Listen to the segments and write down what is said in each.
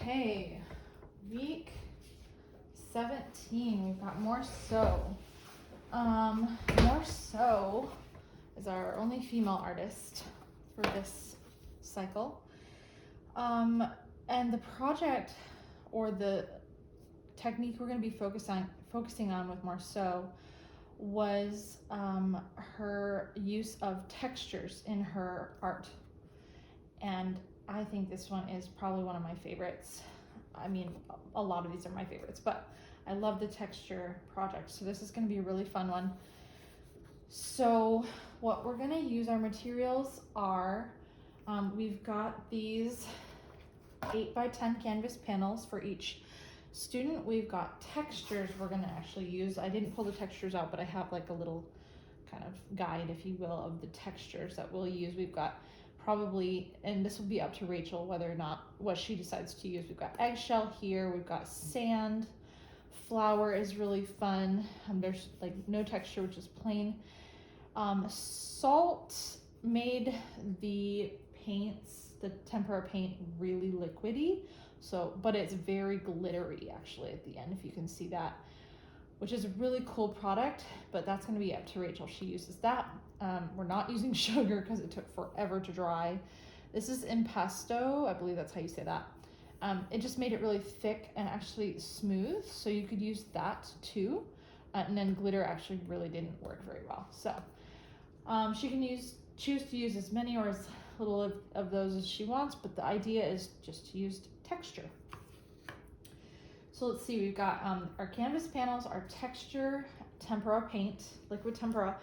Okay, week 17, we've got Morisot. Morisot is our only female artist for this cycle. And the project or the technique we're going to be focusing on with Morisot was her use of textures in her art. And I think this one is probably one of my favorites. I mean, a lot of these are my favorites, but I love the texture project. So this is going to be a really fun one. So what we're going to use, our materials are, we've got these 8x10 canvas panels for each student. We've got textures we're going to actually use. I didn't pull the textures out, but I have like a little kind of guide, if you will, of the textures that we'll use. We've got probably, and this will be up to Rachel whether or not what she decides to use. We've got eggshell here, we've got sand, flour is really fun. There's like no texture, which is plain. Salt made the paints, the tempera paint, really liquidy. So, but it's very glittery actually at the end, if you can see that, which is a really cool product, but that's going to be up to Rachel. She uses that. We're not using sugar because it took forever to dry. This is impasto, I believe that's how you say that. It just made it really thick and actually smooth, so you could use that too. And then glitter actually really didn't work very well. So she can choose to use as many or as little of those as she wants, but the idea is just to use texture. So let's see, we've got our canvas panels, our texture, tempera paint, liquid tempera.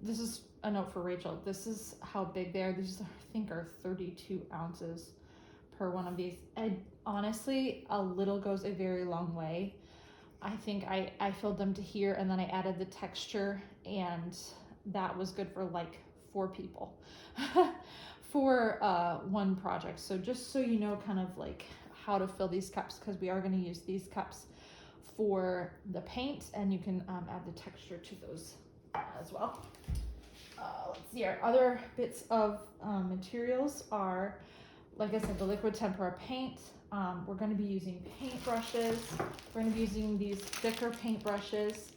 This is a note for Rachel. This is how big they are. These, I think, are 32 ounces per one of these. Honestly, a little goes a very long way. I think I filled them to here, and then I added the texture, and that was good for like 4 people for one project. So just so you know kind of like how to fill these cups, because we are going to use these cups for the paint, and you can add the texture to those as well. Let's see, our other bits of materials are, like I said, the liquid tempera paint. We're going to be using paint brushes. We're going to be using these thicker paint brushes.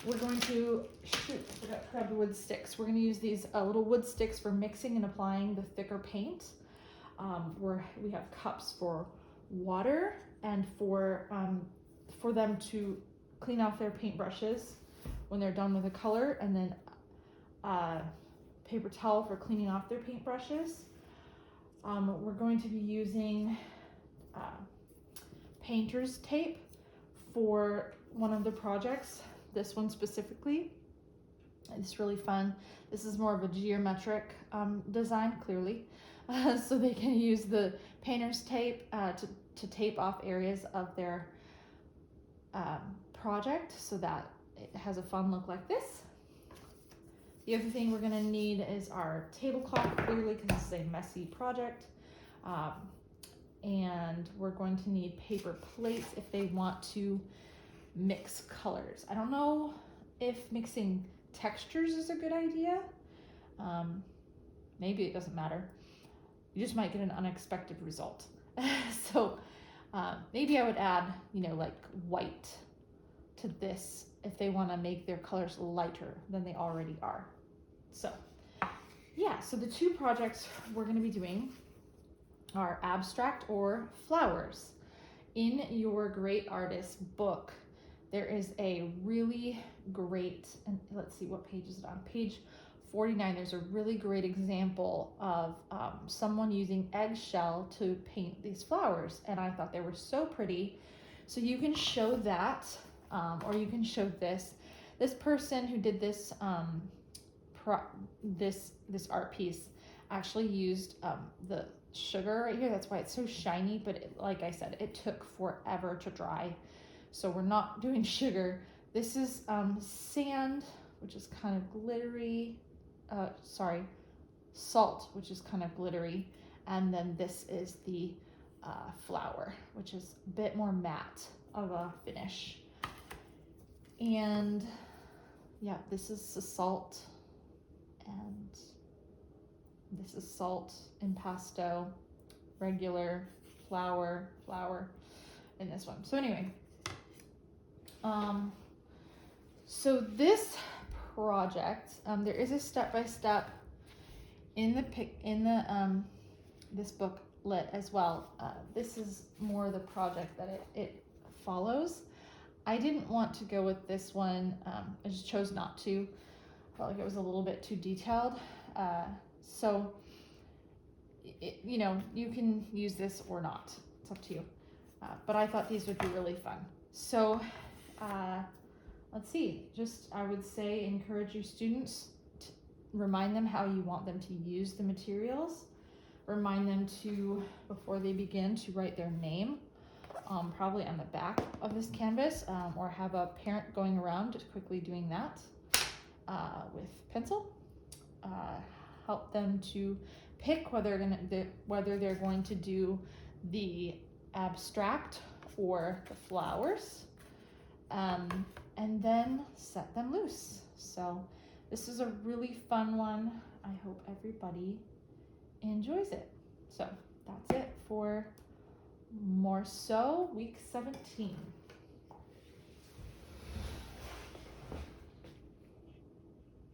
We're going to, I forgot to grab the wood sticks. We're going to use these little wood sticks for mixing and applying the thicker paint. We have cups for water and for them to clean off their paint brushes when they're done with the color, and then paper towel for cleaning off their paint brushes. We're going to be using painter's tape for one of the projects, this one specifically. It's really fun. This is more of a geometric design, clearly. So they can use the painter's tape to tape off areas of their project so that it has a fun look like this. The other thing we're going to need is our tablecloth, clearly, because this is a messy project. And we're going to need paper plates if they want to mix colors. I don't know if mixing textures is a good idea. Maybe it doesn't matter. You just might get an unexpected result. So maybe I would add, like white to this if they want to make their colors lighter than they already are. So yeah, so the 2 projects we're going to be doing are abstract or flowers. In your Great Artist book, there is a really great, and let's see, what page is it on? Page 49, there's a really great example of someone using eggshell to paint these flowers, and I thought they were so pretty. So you can show that, or you can show this. This person who did this this art piece actually used the sugar right here. That's why it's so shiny, but like I said, it took forever to dry. So we're not doing sugar. This is sand, which is kind of glittery. Salt, which is kind of glittery. And then this is the flour, which is a bit more matte of a finish. And yeah, this is the salt, and this is salt, impasto, regular, flower in this one. So anyway, so this project, there is a step-by-step in the this booklet as well. This is more the project that it follows. I didn't want to go with this one. I just chose not to. I felt like it was a little bit too detailed. So, you know, you can use this or not. It's up to you. But I thought these would be really fun. So, let's see. Just, I would say, encourage your students. Remind them how you want them to use the materials. Remind them to, before they begin, to write their name, probably on the back of this canvas, or have a parent going around just quickly doing that with pencil. Help them to pick whether they're going to do the abstract or the flowers, and then set them loose. So this is a really fun one. I hope everybody enjoys it. So that's it for Morisot week 17.